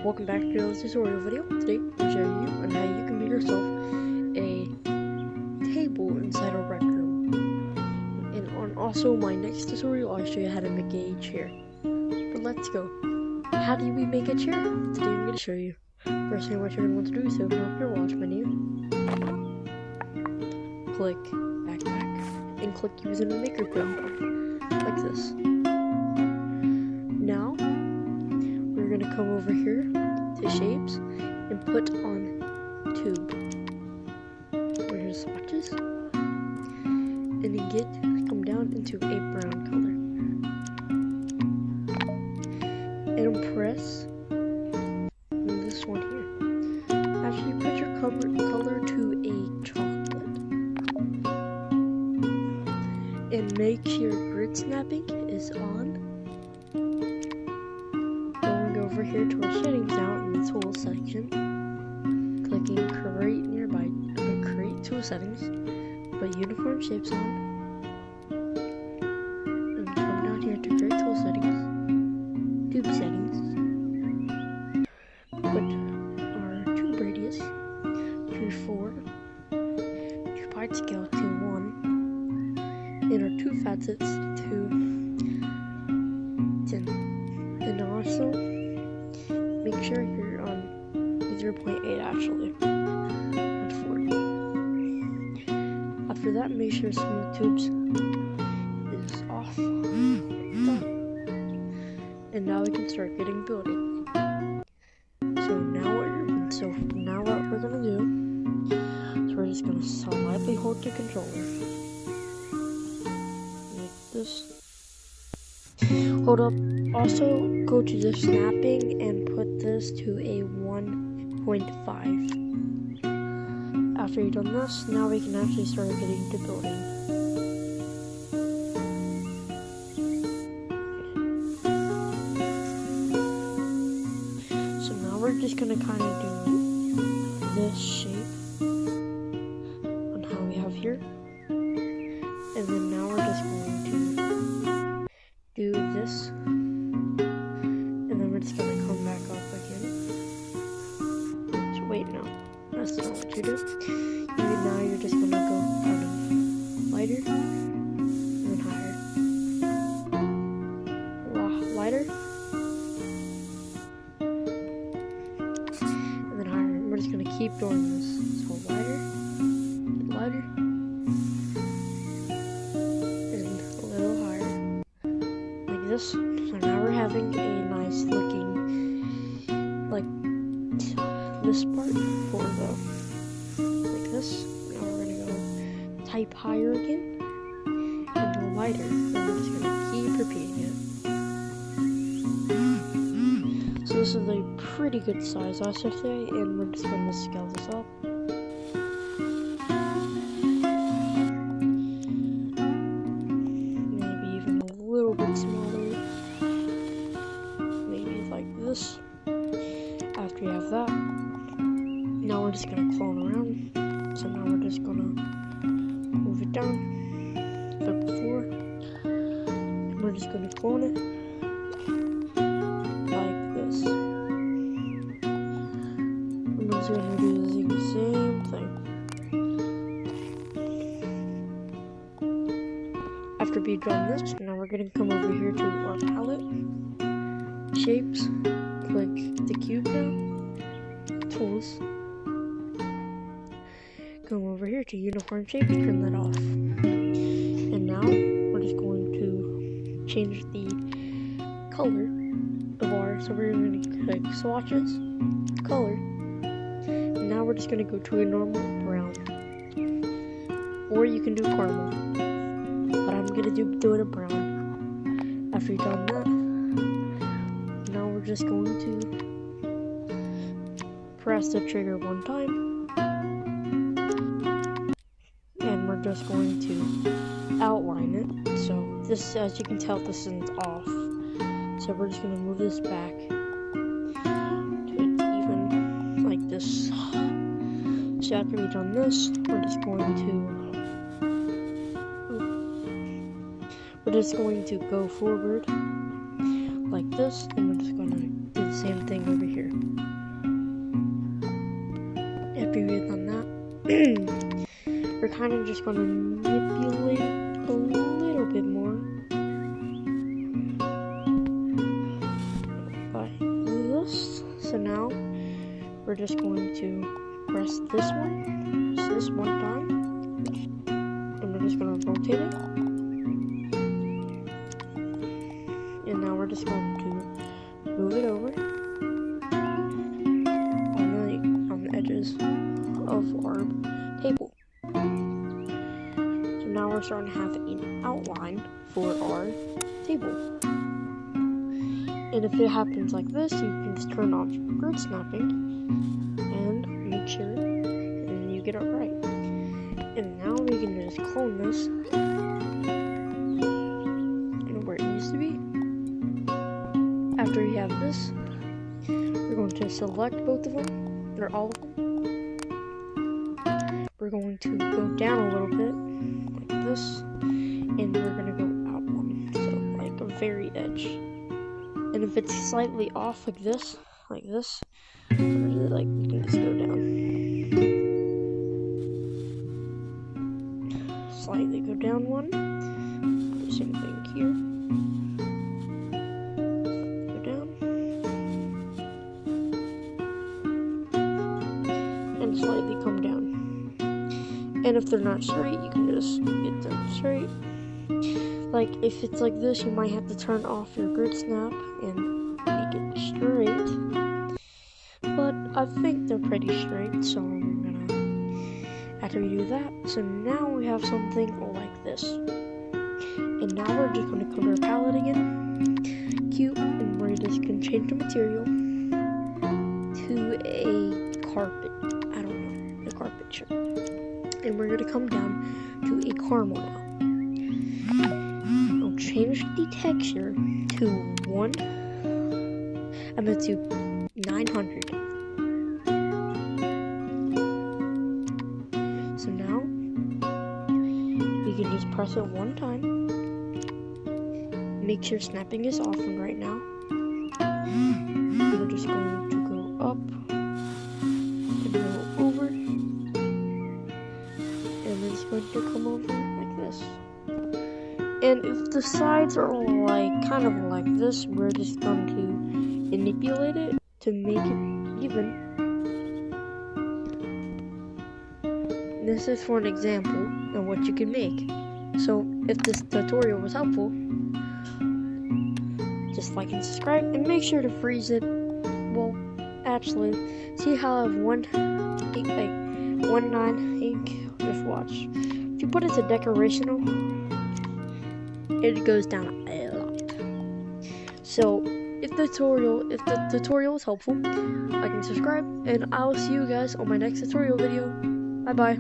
welcome back to another tutorial video. Today I'll show you on how you can make yourself a table inside a rec room. And on also my next tutorial I'll show you how to make a chair. But let's go. How do we make a chair? Today I'm going to show you. First thing what you're going to want to do is open up your watch menu. Click backpack and click using the maker code like this. Now we're going to come over here to shapes and put on tube. Here's swatches. And then come down into a brown color. And press this one here. Actually put your color to a chocolate. And make sure grid snapping is on. Over here to our settings now in the tool section, clicking create nearby, create tool settings, put uniform shapes on, and come down here to create tool settings, tube settings, put our tube radius to 4, to part scale to 1, and our tube facets to 10, and also make sure you're on 0.8 actually, not 4. After that, make sure smooth tubes is off. Done. And now we can start getting building. So now what we're gonna do is we're just gonna slightly hold the controller. Like this. Hold up. Also, go to the snapping and put this to a 1.5. After you've done this, now we can actually start getting to building. So now we're just gonna kind of do this shape on how we have here. And then now we're just going to do this. It's gonna come back up again. So wait, no, that's not what you do. Now you're just gonna go kind of lighter and then higher. Lighter and then higher. And we're just gonna keep doing this. So lighter, and a little higher, like this. So now we're having a nice looking, like this part for the, like this. Now we're gonna go type higher again and lighter, and we're just gonna keep repeating it. So this is a pretty good size, I should say, and we're just gonna scale this up. Maybe even a little bit smaller. This. After you have that, now we're just gonna clone around. So now we're just gonna move it down, flip the floor, and we're just gonna clone it like this. And we're just gonna do the same thing. After we've done this, now we're gonna come over here to our palette, shapes. Click the cube now, tools, come over here to uniform shapes, turn that off, and now we're just going to change the color of ours. So we're going to click swatches, color, and now we're just going to go to a normal brown, or you can do caramel, but I'm going to do it a brown. After you've done that, we're just going to press the trigger one time, and we're just going to outline it. So this, as you can tell, this is off. So we're just going to move this back to even like this. So after we've done this, we're just going to go forward like this, and we're just going to do the same thing over here. kind of just going to manipulate a little bit more by this. So now we're just going to press this one time, and we're just going to rotate it. And now we're just going to move it over on the edges of our table. So now we're starting to have an outline for our table. And if it happens like this, you can just turn off grid snapping and make sure and you get it right. And now we can just clone this and where it needs to be. After we have this, we're going to select both of them, or all of them. We're going to go down a little bit, like this, and we're going to go out one, so like a very edge. And if it's slightly off like this, you can just go down. Slightly go down one. Do the same thing here. Slightly come down. And if they're not straight, you can just get them straight. Like if it's like this, you might have to turn off your grid snap and make it straight. But I think they're pretty straight, so I'm gonna, after we do that, so now we have something like this. And now we're just gonna come to our palette again, cube, and we're just gonna change the material to a carpet. Carpet shirt. And we're going to come down to a caramel now. I'll change the texture to 900. So now we can just press it one time. Make sure snapping is off right now. We're just going to go up and go over. Going to come over like this. And if the sides are like kind of like this, we're just going to manipulate it to make it even. This is for an example of what you can make. So if this tutorial was helpful, just like and subscribe, and make sure to freeze it. Well, actually, see how I have 1.9 ink. Just watch. If you put it to decorational, it goes down a lot. So if the tutorial was helpful, like and subscribe, and I'll see you guys on my next tutorial video. Bye bye.